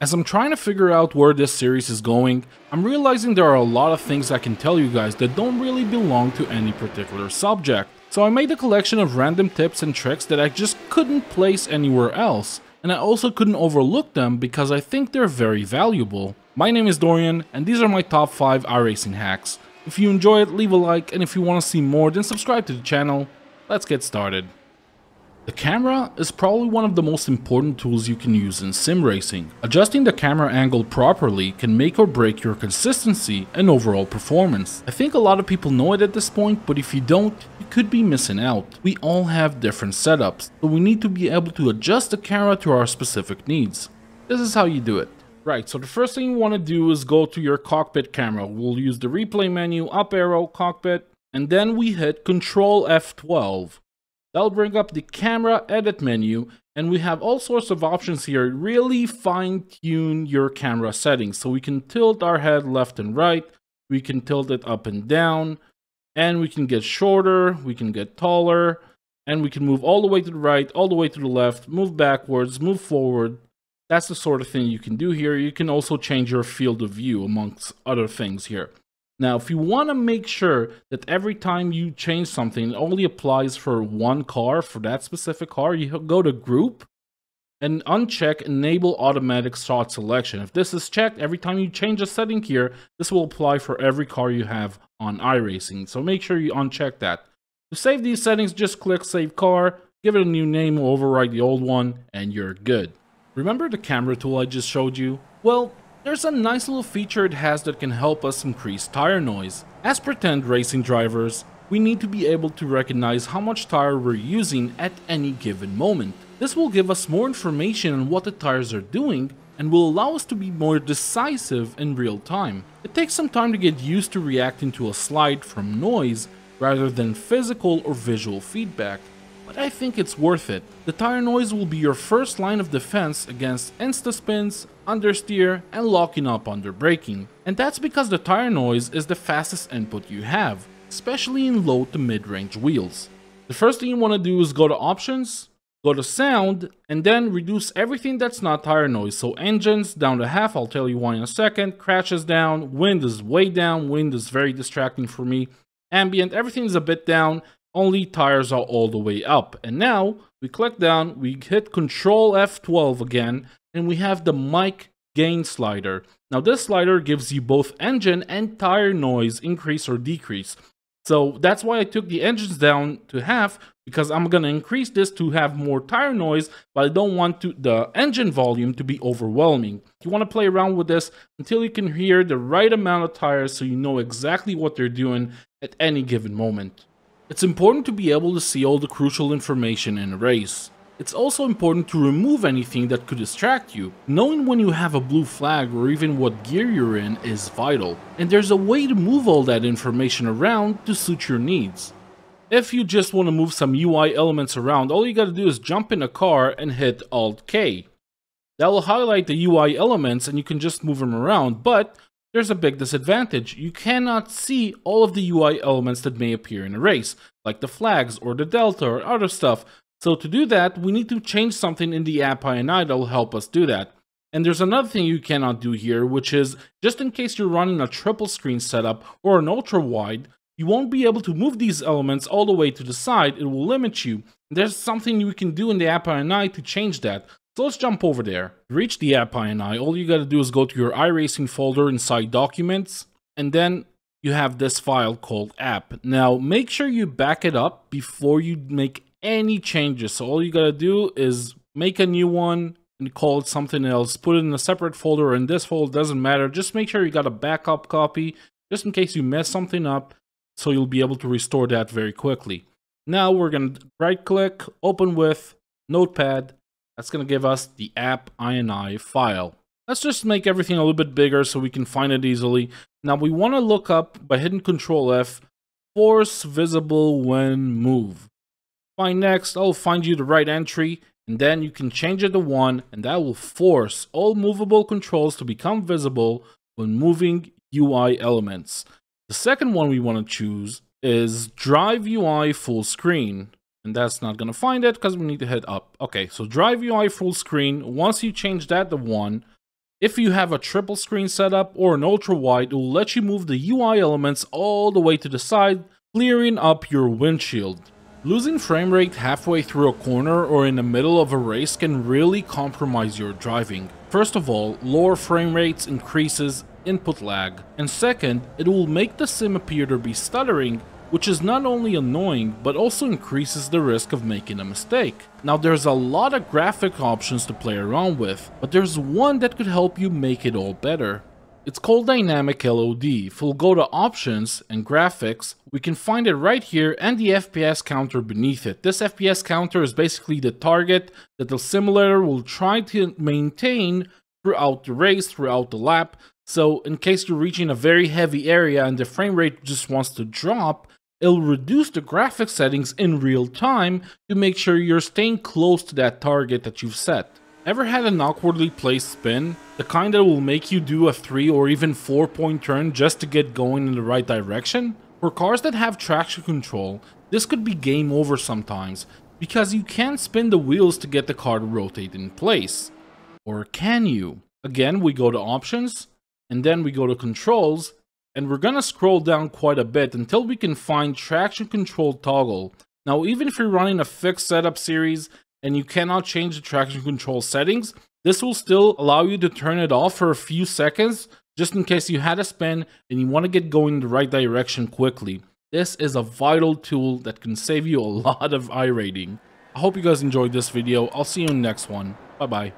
As I'm trying to figure out where this series is going, I'm realizing there are a lot of things I can tell you guys that don't really belong to any particular subject. So I made a collection of random tips and tricks that I just couldn't place anywhere else, and I also couldn't overlook them because I think they're very valuable. My name is Dorian, and these are my top 5 iRacing hacks. If you enjoy it, leave a like, and if you want to see more, then subscribe to the channel. Let's get started. The camera is probably one of the most important tools you can use in sim racing. Adjusting the camera angle properly can make or break your consistency and overall performance. I think a lot of people know it at this point, but if you don't, you could be missing out. We all have different setups, so we need to be able to adjust the camera to our specific needs. This is how you do it. Right, so the first thing you want to do is go to your cockpit camera. We'll use the replay menu, up arrow, cockpit, and then we hit Control F12. That'll bring up the camera edit menu, and we have all sorts of options here. Really fine-tune your camera settings. So we can tilt our head left and right, we can tilt it up and down, and we can get shorter, we can get taller, and we can move all the way to the right, all the way to the left, move backwards, move forward. That's the sort of thing you can do here. You can also change your field of view amongst other things here. Now, if you want to make sure that every time you change something, it only applies for one car, for that specific car, you go to Group and uncheck Enable Automatic Shot Selection. If this is checked, every time you change a setting here, this will apply for every car you have on iRacing. So make sure you uncheck that. To save these settings, just click Save Car, give it a new name, or overwrite the old one, and you're good. Remember the camera tool I just showed you? Well, there's a nice little feature it has that can help us increase tire noise. As pretend racing drivers, we need to be able to recognize how much tire we're using at any given moment. This will give us more information on what the tires are doing and will allow us to be more decisive in real time. It takes some time to get used to reacting to a slide from noise rather than physical or visual feedback, but I think it's worth it. The tire noise will be your first line of defense against insta-spins, understeer, and locking up under braking. And that's because the tire noise is the fastest input you have, especially in low to mid-range wheels. The first thing you want to do is go to Options, go to Sound, and then reduce everything that's not tire noise. So engines down to half, I'll tell you why in a second, crashes down, wind is way down, wind is very distracting for me, ambient, everything is a bit down, only tires are all the way up. And now we click down, we hit Control F12 again, and we have the mic gain slider. Now this slider gives you both engine and tire noise increase or decrease. So that's why I took the engines down to half, because I'm going to increase this to have more tire noise, but I don't want the engine volume to be overwhelming. You want to play around with this until you can hear the right amount of tires so you know exactly what they're doing at any given moment. It's important to be able to see all the crucial information in a race. It's also important to remove anything that could distract you. Knowing when you have a blue flag or even what gear you're in is vital, and there's a way to move all that information around to suit your needs. If you just want to move some UI elements around, all you gotta do is jump in a car and hit Alt-K. That will highlight the UI elements and you can just move them around, but there's a big disadvantage. You cannot see all of the UI elements that may appear in a race, like the flags or the delta or other stuff. So to do that, we need to change something in the app INI that will help us do that. And there's another thing you cannot do here, which is just in case you're running a triple screen setup or an ultra wide, you won't be able to move these elements all the way to the side. It will limit you. There's something you can do in the app INI to change that. So let's jump over there. To reach the app INI, all you gotta do is go to your iRacing folder inside Documents, and then you have this file called App. Now, make sure you back it up before you make any changes. So all you gotta do is make a new one and call it something else. Put it in a separate folder or in this folder, doesn't matter. Just make sure you got a backup copy, just in case you mess something up, so you'll be able to restore that very quickly. Now we're gonna right-click, open with Notepad. That's going to give us the app INI file. Let's just make everything a little bit bigger so we can find it easily. Now we want to look up, by hitting Control F, force visible when move. Find next, I'll find you the right entry, and then you can change it to 1, and that will force all movable controls to become visible when moving UI elements. The second one we want to choose is Drive UI full screen. And that's not going to find it because we need to hit up. Okay, so Drive UI full screen. Once you change that to 1, If you have a triple screen setup or an ultra wide, it will let you move the UI elements all the way to the side, clearing up your windshield. Losing frame rate halfway through a corner or in the middle of a race can really compromise your driving. First of all, lower frame rates increases input lag, and second, it will make the sim appear to be stuttering, which is not only annoying, but also increases the risk of making a mistake. Now there's a lot of graphic options to play around with, but there's one that could help you make it all better. It's called Dynamic LOD. If we'll go to Options and Graphics, we can find it right here and the FPS counter beneath it. This FPS counter is basically the target that the simulator will try to maintain throughout the race, throughout the lap. So in case you're reaching a very heavy area and the frame rate just wants to drop, it'll reduce the graphic settings in real time to make sure you're staying close to that target that you've set. Ever had an awkwardly placed spin? The kind that will make you do a 3 or even 4 point turn just to get going in the right direction? For cars that have traction control, this could be game over sometimes, because you can't spin the wheels to get the car to rotate in place. Or can you? Again, we go to Options, and then we go to Controls, and we're gonna scroll down quite a bit until we can find Traction Control Toggle. Now, even if you're running a fixed setup series, and you cannot change the traction control settings, this will still allow you to turn it off for a few seconds, just in case you had a spin and you want to get going in the right direction quickly. This is a vital tool that can save you a lot of iRating. I hope you guys enjoyed this video. I'll see you in the next one. Bye bye.